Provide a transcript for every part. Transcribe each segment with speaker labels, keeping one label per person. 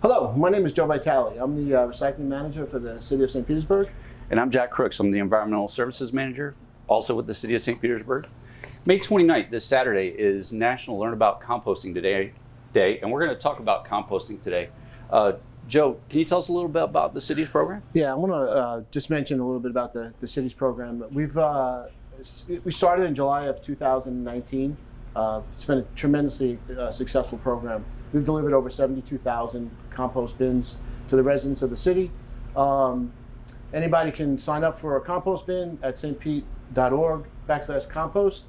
Speaker 1: Hello, my name is Joe Vitale. I'm the recycling manager for the City of St. Petersburg.
Speaker 2: And I'm Jack Crooks. I'm the Environmental Services Manager, also with the City of St. Petersburg. May 29th, this Saturday, is National Learn About Composting Day, and we're going to talk about composting today. Joe, can you tell us a little bit about the city's program?
Speaker 1: Yeah, I want to just mention a little bit about the city's program. We started in July of 2019. It's been a tremendously successful program. We've delivered over 72,000 compost bins to the residents of the city. Anybody can sign up for a compost bin at stpete.org/compost,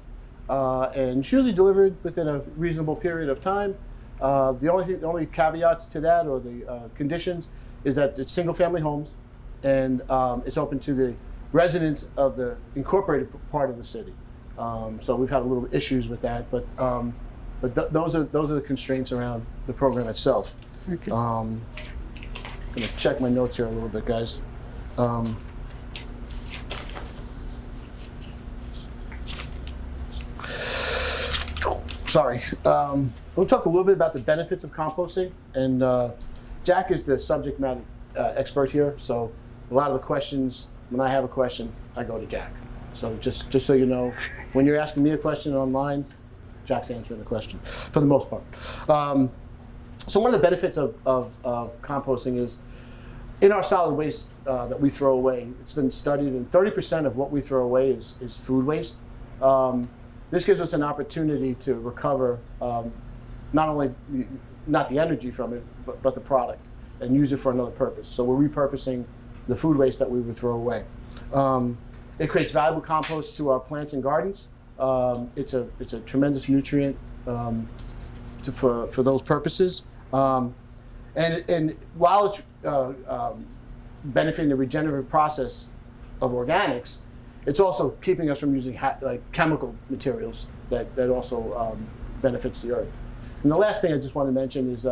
Speaker 1: and it's usually delivered within a reasonable period of time. The only caveats to that, or the conditions, is that it's single-family homes, and it's open to the residents of the incorporated part of the city. So we've had a little issues with that, but those are the constraints around the program itself.
Speaker 2: Okay.
Speaker 1: I'm gonna check my notes here a little bit, guys. Sorry. We'll talk a little bit about the benefits of composting, and Jack is the subject matter expert here. So a lot of the questions, when I have a question, I go to Jack. So just so you know, when you're asking me a question online, Jack's answering the question for the most part. So one of the benefits of composting is, in our solid waste that we throw away, it's been studied, and 30% of what we throw away is food waste. This gives us an opportunity to recover not the energy from it, but the product, and use it for another purpose. So we're repurposing the food waste that we would throw away. It creates valuable compost to our plants and gardens. It's a tremendous nutrient for those purposes. And while it's benefiting the regenerative process of organics, it's also keeping us from using chemical materials that also benefits the earth. And the last thing I just want to mention is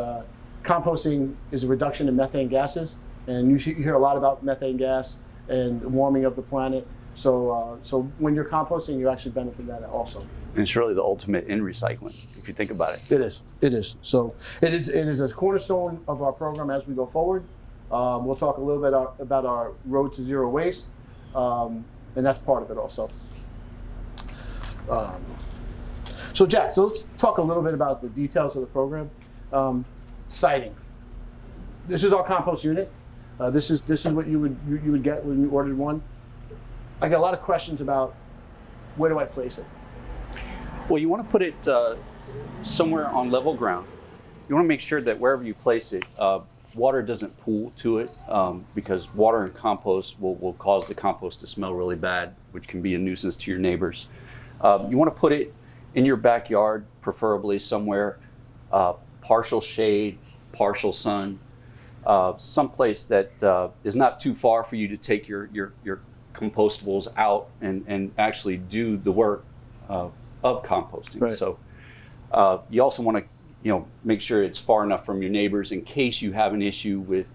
Speaker 1: composting is a reduction in methane gases, and you hear a lot about methane gas and warming of the planet. So when you're composting, you actually benefit that also.
Speaker 2: And it's really the ultimate in recycling, if you think about it.
Speaker 1: It is. So it is a cornerstone of our program as we go forward. We'll talk a little bit about our road to zero waste, and that's part of it also. So Jack, let's talk a little bit about the details of the program. Siting. This is our compost unit. This is what you would get when you ordered one. I get a lot of questions about where do I place it?
Speaker 2: Well, you want to put it somewhere on level ground. You want to make sure that wherever you place it, water doesn't pool to it, because water and compost will cause the compost to smell really bad, which can be a nuisance to your neighbors. You want to put it in your backyard, preferably somewhere partial shade, partial sun, someplace that is not too far for you to take your compostables out and actually do the work of composting.
Speaker 1: Right.
Speaker 2: So you also want to make sure it's far enough from your neighbors in case you have an issue with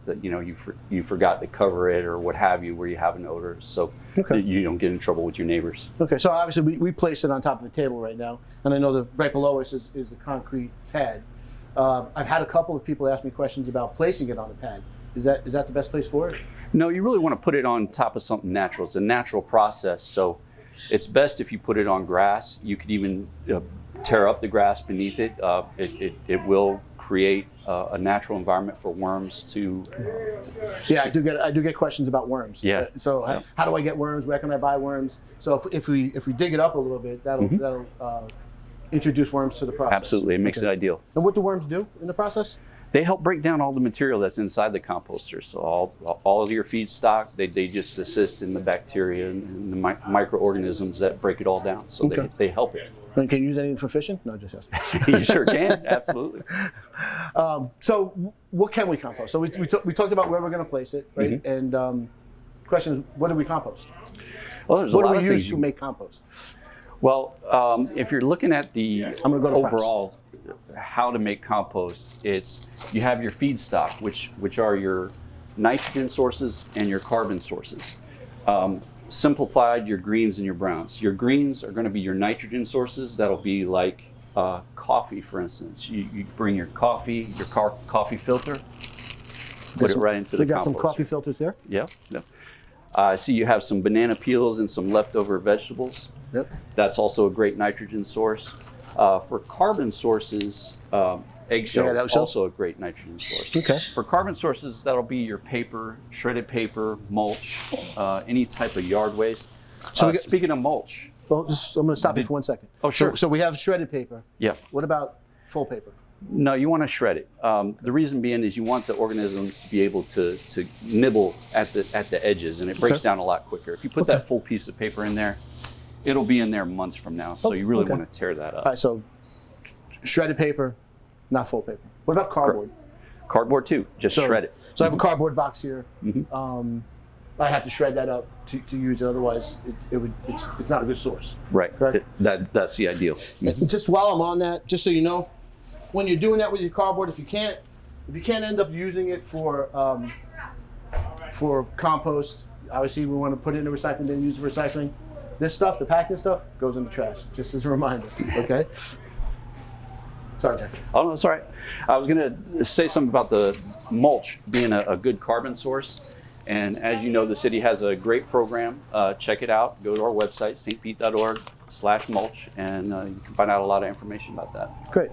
Speaker 2: you forgot to cover it or what have you, where you have an odor, so that you don't get in trouble with your neighbors.
Speaker 1: Okay, so obviously we place it on top of a table right now, and I know that right below us is the concrete pad. I've had a couple of people ask me questions about placing it on a pad. Is that the best place for it?
Speaker 2: No, you really want to put it on top of something natural. It's a natural process, so it's best if you put it on grass. You could even tear up the grass beneath it. It will create a natural environment for worms to.
Speaker 1: Yeah, I do get questions about worms.
Speaker 2: Yeah.
Speaker 1: How do I get worms? Where can I buy worms? So if we dig it up a little bit, that'll introduce worms to the process.
Speaker 2: Absolutely, it makes it ideal.
Speaker 1: And what do worms do in the process?
Speaker 2: They help break down all the material that's inside the composter. So all of your feedstock, they just assist in the bacteria and the microorganisms that break it all down. So they help it.
Speaker 1: And can you use anything for fishing? No, just asking.
Speaker 2: You sure can, absolutely.
Speaker 1: So what can we compost? So we talked about where we're going to place it, right? Mm-hmm. And question is, what do we compost?
Speaker 2: Well, there's
Speaker 1: what
Speaker 2: a lot
Speaker 1: do we
Speaker 2: of
Speaker 1: use
Speaker 2: things
Speaker 1: to make compost?
Speaker 2: Well, if you're looking at the overall how to make compost, you have your feedstock, which are your nitrogen sources and your carbon sources. Simplified, your greens and your browns. Your greens are going to be your nitrogen sources. That'll be like coffee, for instance. You bring your coffee filter, Put it right into the
Speaker 1: We got some
Speaker 2: composter.
Speaker 1: coffee filters there.
Speaker 2: Yeah. Yeah. I see you have some banana peels and some leftover vegetables.
Speaker 1: Yep.
Speaker 2: That's also a great nitrogen source. For carbon sources, eggshells is
Speaker 1: eggshells?
Speaker 2: also a great nitrogen source.
Speaker 1: Okay.
Speaker 2: For carbon sources, that'll be your paper, shredded paper, mulch, any type of yard waste.
Speaker 1: So
Speaker 2: Speaking of mulch,
Speaker 1: Well, I'm going to stop you for 1 second.
Speaker 2: Oh, sure.
Speaker 1: So we have shredded paper.
Speaker 2: yeah,
Speaker 1: What about full paper?
Speaker 2: no, you want to shred it. The reason being is you want the organisms to be able to nibble at the edges, and it breaks down a lot quicker. If you put that full piece of paper in there, it'll be in there months from now. So you really want to tear that up.
Speaker 1: All right, so shredded paper, not full paper. What about cardboard?
Speaker 2: Cardboard too, just shred it.
Speaker 1: So I have a cardboard box here. I have to shred that up to use it, otherwise it's not a good source.
Speaker 2: Right.
Speaker 1: Correct.
Speaker 2: That's the ideal.
Speaker 1: And just while I'm on that, just so you know, when you're doing that with your cardboard, if you can't end up using it for compost, obviously we want to put it in the recycling bin, use it for recycling. This stuff, the packing stuff, goes in the trash. Just as a reminder, okay? Sorry, Jeff.
Speaker 2: Oh, no, that's all right. I was going to say something about the mulch being a good carbon source. And as you know, the city has a great program. Check it out. Go to our website, stpete.org/mulch, and you can find out a lot of information about that.
Speaker 1: Great.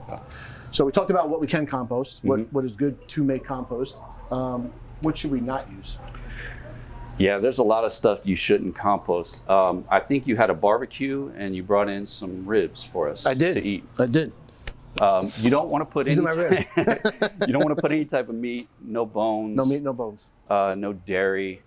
Speaker 1: So we talked about what we can compost, what is good to make compost. What should we not use?
Speaker 2: Yeah, there's a lot of stuff you shouldn't compost. I think you had a barbecue and you brought in some ribs for us to eat.
Speaker 1: I did.
Speaker 2: You don't want to put
Speaker 1: These are my ribs.
Speaker 2: you don't want to put any type of meat, no bones.
Speaker 1: No meat, no bones.
Speaker 2: No dairy.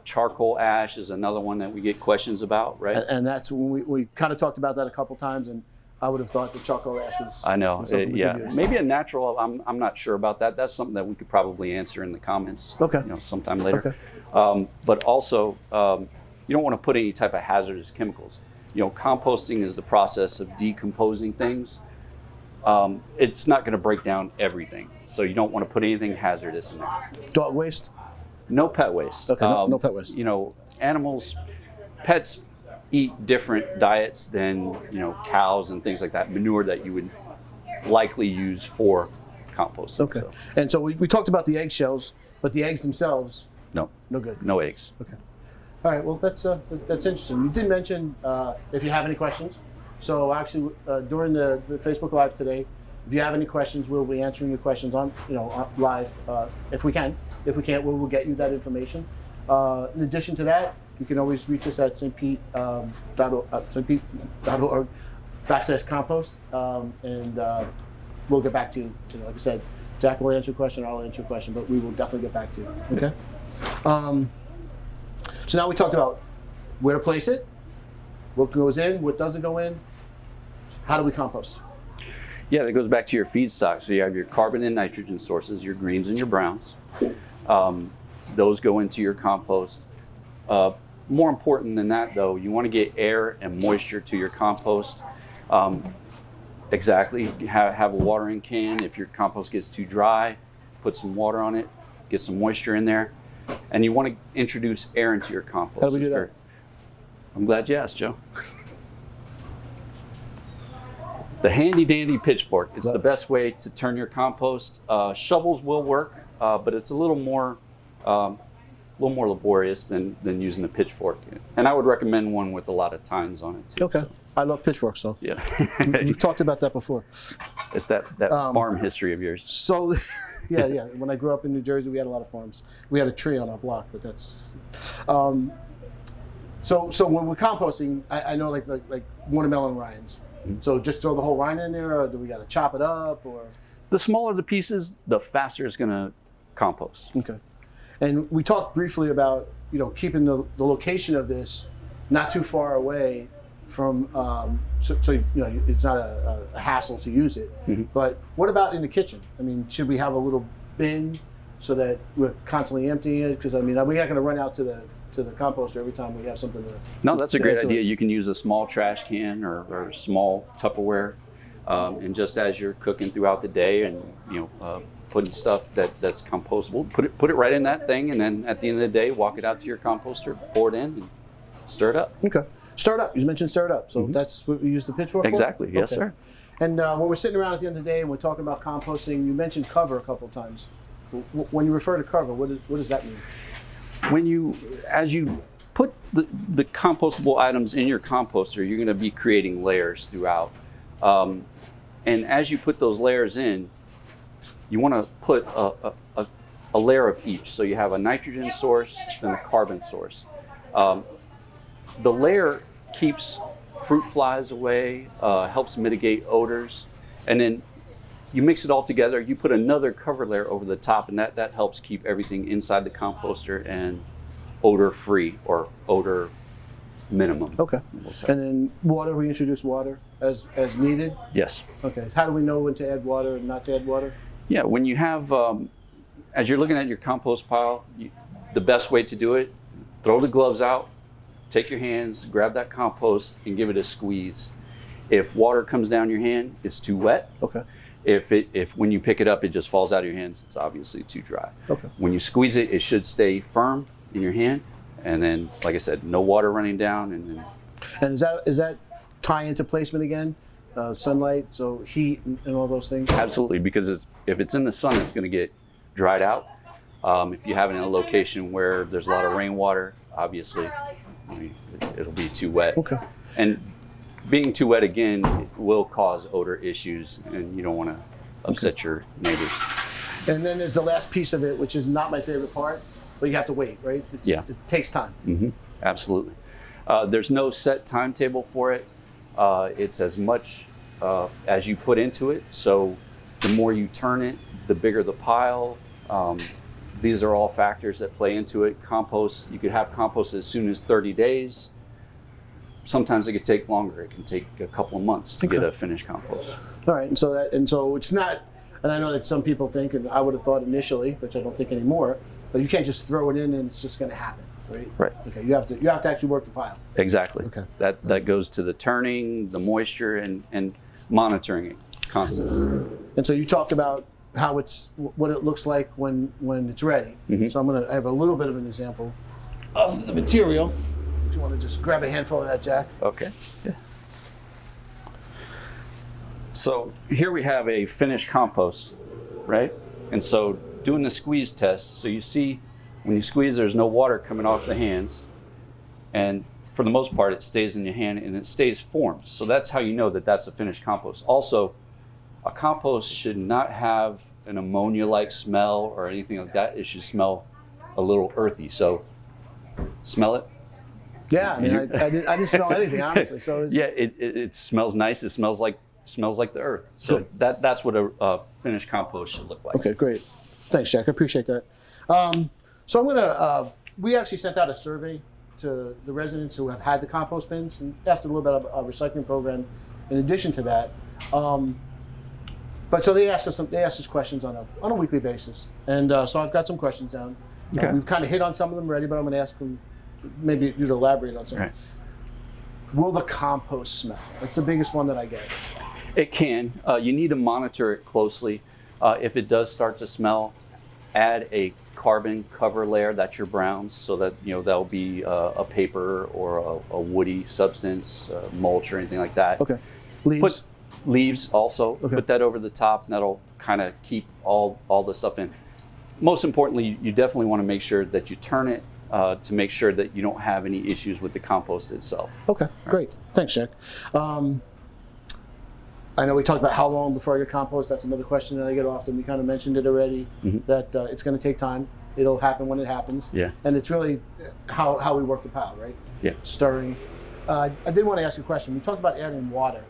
Speaker 2: Charcoal ash is another one that we get questions about, right?
Speaker 1: And that's when we kind of talked about that a couple times, and I would have thought that charcoal ash was.
Speaker 2: I know.
Speaker 1: was something we
Speaker 2: Yeah,
Speaker 1: could use.
Speaker 2: maybe a natural. I'm not sure about that. That's something that we could probably answer in the comments.
Speaker 1: Okay.
Speaker 2: Sometime later.
Speaker 1: Okay.
Speaker 2: But also, you don't want to put any type of hazardous chemicals. Composting is the process of decomposing things. It's not going to break down everything, so you don't want to put anything hazardous in there.
Speaker 1: Dog waste.
Speaker 2: No pet waste.
Speaker 1: Okay, no pet waste.
Speaker 2: Pets eat different diets than cows and things like that. Manure that you would likely use for composting.
Speaker 1: Okay.
Speaker 2: So,
Speaker 1: And so we talked about the eggshells, but the eggs themselves,
Speaker 2: no
Speaker 1: good.
Speaker 2: no eggs.
Speaker 1: Okay. All right. Well, that's interesting. You did mention if you have any questions. So actually, during the Facebook Live today, if you have any questions, we'll be answering your questions on live if we can. If we can't, we'll get you that information. In addition to that, you can always reach us at stpete.org/compost, and we'll get back to you. Like I said, Jack will answer a question, I'll answer a question, but we will definitely get back to you. Okay. So now we talked about where to place it, what goes in, what doesn't go in. How do we compost?
Speaker 2: Yeah, that goes back to your feedstock. So you have your carbon and nitrogen sources, your greens and your browns. Those go into your compost. More important than that, though, you want to get air and moisture to your compost. Exactly. Have a watering can. If your compost gets too dry, put some water on it, get some moisture in there. And you want to introduce air into your compost.
Speaker 1: How do we do that?
Speaker 2: I'm glad you asked, Joe. The handy dandy pitchfork. It's the best way to turn your compost. Shovels will work, but it's a little more laborious than using a pitchfork. And I would recommend one with a lot of tines on it too.
Speaker 1: Okay.
Speaker 2: So,
Speaker 1: I love pitchforks, so.
Speaker 2: yeah.
Speaker 1: We've talked about that before.
Speaker 2: It's that farm history of yours.
Speaker 1: So, yeah. When I grew up in New Jersey, we had a lot of farms. We had a tree on our block, but that's. So when we're composting, I know like watermelon rinds. So just throw the whole rind in there, or do we got to chop it up, or?
Speaker 2: The smaller the pieces, the faster it's going to compost.
Speaker 1: Okay. And we talked briefly about keeping the location of this not too far away from so it's not a hassle to use it. But what about in the kitchen? I mean, should we have a little bin so that we're constantly emptying it? Because we're not going to run out to the composter every time we have something to.
Speaker 2: No, that's a
Speaker 1: to
Speaker 2: great
Speaker 1: add to
Speaker 2: idea.
Speaker 1: it.
Speaker 2: You can use a small trash can or small Tupperware, and just as you're cooking throughout the day and putting stuff that's compostable, put it right in that thing, and then at the end of the day, walk it out to your composter, pour it in, and stir it up.
Speaker 1: Okay. Stir it up. You mentioned stir it up. So that's what we use the pitchfork for?
Speaker 2: Exactly. Yes,
Speaker 1: Okay.
Speaker 2: sir.
Speaker 1: And when we're sitting around at the end of the day and we're talking about composting, you mentioned cover a couple of times. When you refer to cover, what does that mean?
Speaker 2: As you put the compostable items in your composter, you're going to be creating layers throughout. And as you put those layers in, you want to put a layer of each. So you have a nitrogen source and a carbon source. The layer keeps fruit flies away, helps mitigate odors, and then you mix it all together. You put another cover layer over the top, and that helps keep everything inside the composter and odor free or odor minimum.
Speaker 1: Okay.
Speaker 2: We'll say.
Speaker 1: And then water, we introduce water as needed?
Speaker 2: Yes.
Speaker 1: Okay. How do we know when to add water and not to add water?
Speaker 2: Yeah, when you have, as you're looking at your compost pile, the best way to do it, throw the gloves out, take your hands, grab that compost, and give it a squeeze. If water comes down your hand, it's too wet.
Speaker 1: Okay.
Speaker 2: If when you pick it up, it just falls out of your hands, it's obviously too dry.
Speaker 1: Okay.
Speaker 2: When you squeeze it, it should stay firm in your hand. And then, like I said, no water running down. And
Speaker 1: is that tie into placement again? Sunlight, so heat and all those things?
Speaker 2: absolutely, because if it's in the sun, it's going to get dried out. If you have it in a location where there's a lot of rainwater, obviously, it'll be too wet.
Speaker 1: Okay.
Speaker 2: And being too wet again will cause odor issues, and you don't want to upset your neighbors.
Speaker 1: And then there's the last piece of it, which is not my favorite part, but you have to wait, right?
Speaker 2: Yeah.
Speaker 1: It takes time.
Speaker 2: Mm-hmm. Absolutely. There's no set timetable for it. It's as much as you put into it. So the more you turn it, the bigger the pile. These are all factors that play into it. Compost, you could have compost as soon as 30 days. Sometimes it could take longer. It can take a couple of months to get a finished compost.
Speaker 1: All right, and so it's not, and I know that some people think, and I would have thought initially, which I don't think anymore, but you can't just throw it in and it's just going to happen, right?
Speaker 2: Right.
Speaker 1: Okay, you have to actually work the pile.
Speaker 2: Exactly.
Speaker 1: Okay.
Speaker 2: That goes to the turning, the moisture, and monitoring it constantly.
Speaker 1: And so you talked about how what it looks like when it's ready.
Speaker 2: Mm-hmm.
Speaker 1: So I have a little bit of an example of the material. If you want to just grab a handful of that, Jack.
Speaker 2: Okay. Yeah. So here we have a finished compost, right? And so doing the squeeze test, so you see when you squeeze, there's no water coming off the hands. And for the most part, it stays in your hand and it stays formed. So that's how you know that that's a finished compost. Also, a compost should not have an ammonia-like smell or anything like that. It should smell a little earthy. So smell it.
Speaker 1: Yeah, I mean, I didn't smell anything, honestly. So
Speaker 2: Yeah, it smells nice. It smells like the earth. So that's what a finished compost should look like.
Speaker 1: Okay, great. Thanks, Jack. I appreciate that. So I'm gonna. We actually sent out a survey to the residents who have had the compost bins and asked a little bit about our recycling program. In addition to that, but so they asked us questions on a weekly basis, and so I've got some questions down.
Speaker 2: Okay.
Speaker 1: We've kind of hit on some of them already, but I'm going to ask them. Maybe you to elaborate on something.
Speaker 2: Right.
Speaker 1: Will the compost smell? That's the biggest one that I get.
Speaker 2: It can. You need to monitor it closely. If it does start to smell, add a carbon cover layer. That's your browns, so that that'll be a paper or a woody substance, mulch or anything like that.
Speaker 1: Okay. Leaves.
Speaker 2: Put leaves also.
Speaker 1: Okay.
Speaker 2: Put that over the top, and that'll kind of keep all the stuff in. Most importantly, you definitely want to make sure that you turn it to make sure that you don't have any issues with the compost itself.
Speaker 1: Okay, great. Thanks, Jack. I know we talked about how long before your compost. That's another question that I get often. We kind of mentioned it already, that it's going to take time. It'll happen when it happens.
Speaker 2: Yeah.
Speaker 1: And it's really how we work the pile, right?
Speaker 2: Yeah.
Speaker 1: Stirring. I did want to ask you a question. We talked about adding water.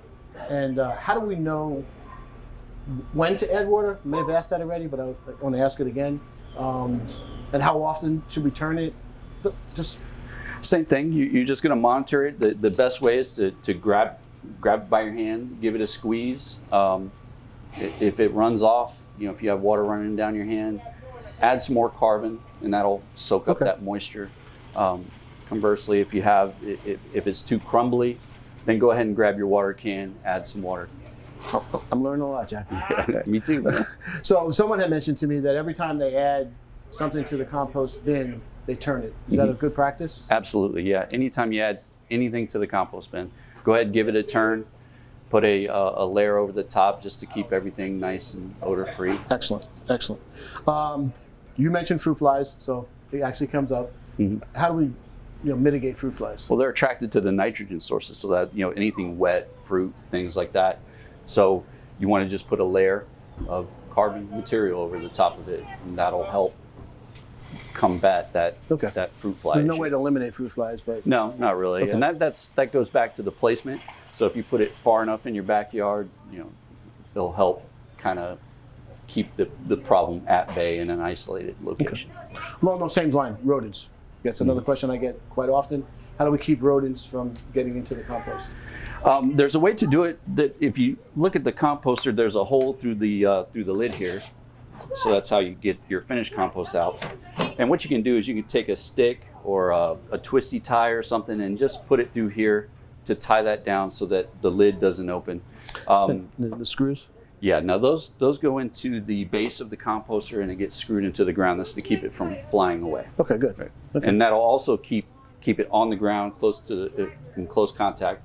Speaker 1: And how do we know when to add water? I may have asked that already, but I want to ask it again. And how often should we turn it? Just
Speaker 2: same thing. You're just going to monitor it. The best way is to grab it by your hand, give it a squeeze. If it runs off, if you have water running down your hand, add some more carbon, and that'll soak up that moisture. Conversely, if it's too crumbly, then go ahead and grab your water can, add some water.
Speaker 1: I'm learning a lot, Jackie.
Speaker 2: Yeah, me too.
Speaker 1: So someone had mentioned to me that every time they add something to the compost bin, they turn it. Is that a good practice?
Speaker 2: Absolutely, yeah. Anytime you add anything to the compost bin, go ahead and give it a turn. put a layer over the top just to keep everything nice and odor free.
Speaker 1: Excellent, excellent. You mentioned fruit flies, so it actually comes up. How do we mitigate fruit flies?
Speaker 2: Well, they're attracted to the nitrogen sources, so that anything wet, fruit, things like that. So you want to just put a layer of carbon material over the top of it, and that'll help combat that fruit fly
Speaker 1: There's no
Speaker 2: issue.
Speaker 1: way to eliminate fruit flies, but
Speaker 2: No, not really.
Speaker 1: Okay.
Speaker 2: And that goes back to the placement. So if you put it far enough in your backyard, it'll help kind of keep the problem at bay in an isolated location.
Speaker 1: along those same line, rodents. That's another question I get quite often. How do we keep rodents from getting into the compost?
Speaker 2: There's a way to do it that if you look at the composter, there's a hole through the lid here. So that's how you get your finished compost out. And what you can do is you can take a stick or a twisty tie or something and just put it through here to tie that down so that the lid doesn't open.
Speaker 1: The screws?
Speaker 2: Yeah, now those go into the base of the composter and it gets screwed into the ground. That's to keep it from flying away.
Speaker 1: Okay, good.
Speaker 2: Right.
Speaker 1: Okay.
Speaker 2: And that'll also keep it on the ground, in close contact.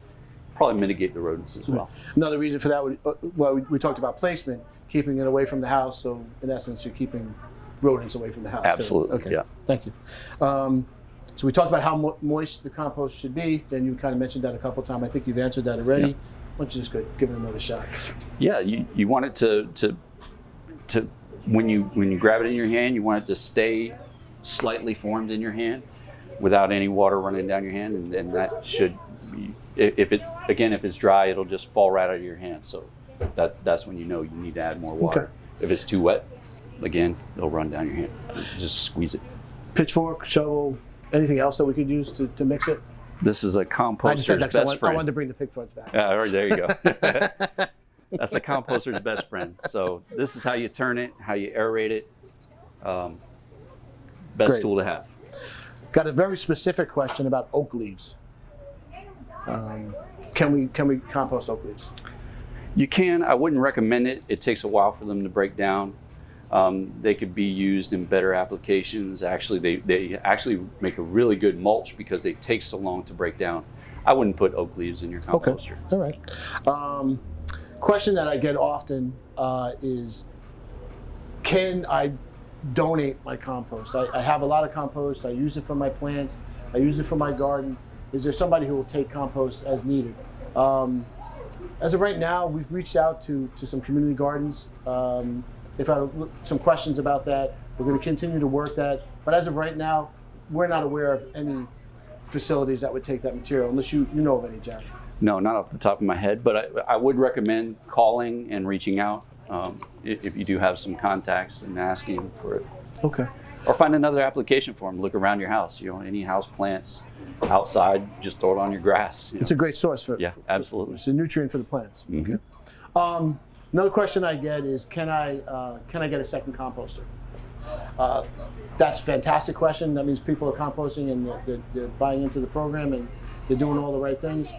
Speaker 2: Probably mitigate the rodents as well.
Speaker 1: Another reason for that would, we talked about placement, keeping it away from the house. So in essence, you're keeping rodents away from the house.
Speaker 2: Absolutely.
Speaker 1: Okay.
Speaker 2: Yeah.
Speaker 1: Thank you. So we talked about how moist the compost should be. Then you kind of mentioned that a couple of times. I think you've answered that already.
Speaker 2: Yeah.
Speaker 1: Why don't you just go give it another shot?
Speaker 2: Yeah, you want it to when you grab it in your hand, you want it to stay slightly formed in your hand without any water running down your hand, and that should be, if it's dry, it'll just fall right out of your hand. So that's when you know you need to add more water.
Speaker 1: Okay.
Speaker 2: If it's too wet, again, it'll run down your hand. Just squeeze it.
Speaker 1: Pitchfork, shovel, anything else that we could use to mix it?
Speaker 2: This is a
Speaker 1: I just
Speaker 2: composter's
Speaker 1: said that 'cause
Speaker 2: best friend.
Speaker 1: I wanted to bring the pitchforks back.
Speaker 2: Yeah, all right, there you go. That's a composter's best friend. So this is how you turn it, how you aerate it. Best
Speaker 1: Great.
Speaker 2: tool to have.
Speaker 1: Got a very specific question about oak leaves. Can we compost oak leaves?
Speaker 2: You can. I wouldn't recommend it. It takes a while for them to break down. They could be used in better applications. Actually, they actually make a really good mulch because they take so long to break down. I wouldn't put oak leaves in your composter.
Speaker 1: Okay. All right. Question that I get often is, can I donate my compost? I have a lot of compost. I use it for my plants. I use it for my garden. Is there somebody who will take compost as needed? As of right now, we've reached out to some community gardens. If I have some questions about that, we're going to continue to work that. But as of right now, we're not aware of any facilities that would take that material, unless you know of any, Jack.
Speaker 2: No, not off the top of my head, but I would recommend calling and reaching out if you do have some contacts and asking for it.
Speaker 1: Okay.
Speaker 2: Or find another application for them. Look around your house. Any house plants outside, just throw it on your grass.
Speaker 1: It's a great source for.
Speaker 2: Yeah, absolutely.
Speaker 1: It's a nutrient for the plants.
Speaker 2: Mhm.
Speaker 1: Okay. Another question I get is, can I get a second composter? That's a fantastic question. That means people are composting and they're buying into the program and they're doing all the right things.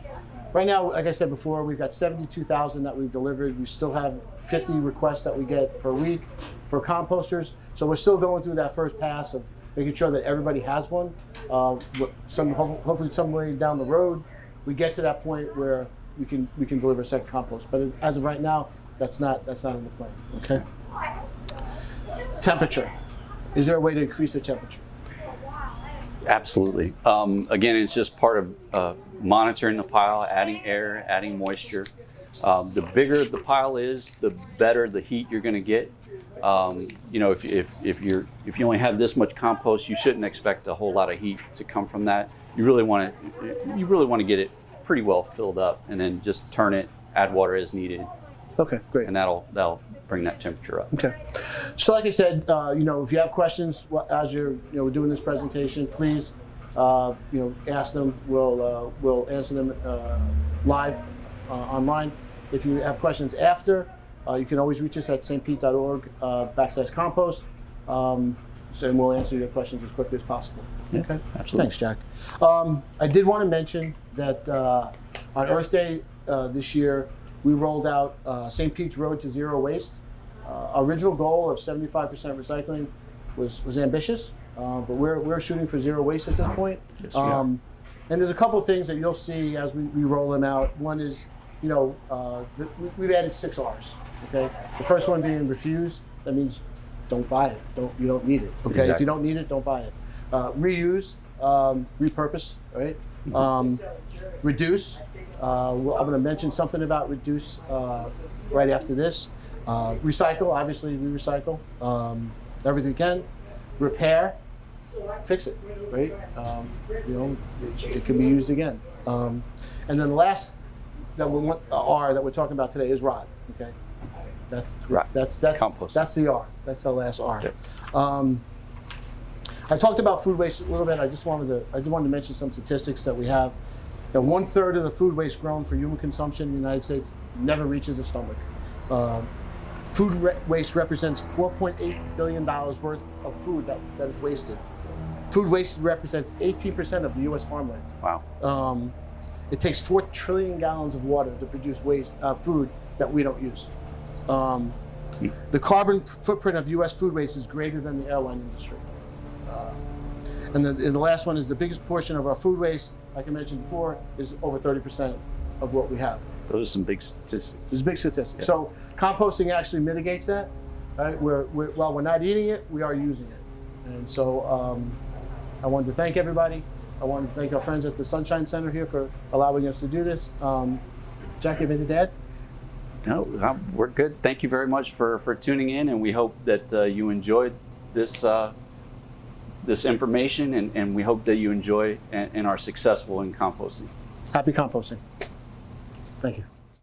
Speaker 1: Right now, like I said before, we've got 72,000 that we've delivered. We still have 50 requests that we get per week for composters. So we're still going through that first pass of making sure that everybody has one. Hopefully some way down the road, we get to that point where we can deliver a second compost. But as of right now, that's not in the plan. Okay. Temperature. Is there a way to increase the temperature?
Speaker 2: Absolutely. Again, it's just part of monitoring the pile, adding air, adding moisture. The bigger the pile is, the better the heat you're going to get. If you only have this much compost, you shouldn't expect a whole lot of heat to come from that. You really want to get it pretty well filled up, and then just turn it, add water as needed.
Speaker 1: Okay, great.
Speaker 2: And that'll bring that temperature up.
Speaker 1: Okay. So like I said, if you have questions as you're doing this presentation, please ask them. We'll answer them live online. If you have questions after, you can always reach us at stpete.org /compost. And we'll answer your questions as quickly as possible.
Speaker 2: Yeah,
Speaker 1: okay.
Speaker 2: absolutely.
Speaker 1: Thanks, Jack. I did want to mention that on Earth Day this year, we rolled out St. Pete's Road to Zero Waste. Our original goal of 75% recycling was ambitious, but we're shooting for zero waste at this point.
Speaker 2: Yes, we are.
Speaker 1: And there's a couple of things that you'll see as we roll them out. One is we've added 6 R's. Okay, the first one being refuse. That means don't buy it. You don't need it. Okay,
Speaker 2: Exactly.
Speaker 1: if you don't need it, don't buy it. Reuse, repurpose. Right. Reduce. I'm going to mention something about reduce right after this. Recycle. Obviously, we recycle everything we can. Repair. Fix it. Right. It can be used again. And then the last R that we're talking about today is rot. Okay. That's
Speaker 2: Compost.
Speaker 1: That's the R. That's the last R.
Speaker 2: Okay.
Speaker 1: I talked about food waste a little bit. I just wanted to mention some statistics that we have. That 1/3 of the food waste grown for human consumption in the United States never reaches the stomach. Food waste represents $4.8 billion worth of food that is wasted. Food waste represents 18% of the U.S. farmland.
Speaker 2: Wow.
Speaker 1: It takes 4 trillion gallons of water to produce food that we don't use. The carbon footprint of U.S. food waste is greater than the airline industry. And the last one is the biggest portion of our food waste, like I mentioned before, is over 30% of what we have.
Speaker 2: Those are some big statistics.
Speaker 1: It's big statistics.
Speaker 2: Yeah.
Speaker 1: So composting actually mitigates that. Right? While we're not eating it, we are using it. And so I wanted to thank everybody. I wanted to thank our friends at the Sunshine Center here for allowing us to do this. Jack, you have anything to add?
Speaker 2: No, we're good. Thank you very much for tuning in, and we hope that you enjoyed this this information, and we hope that you enjoy and are successful in composting.
Speaker 1: Happy composting. Thank you.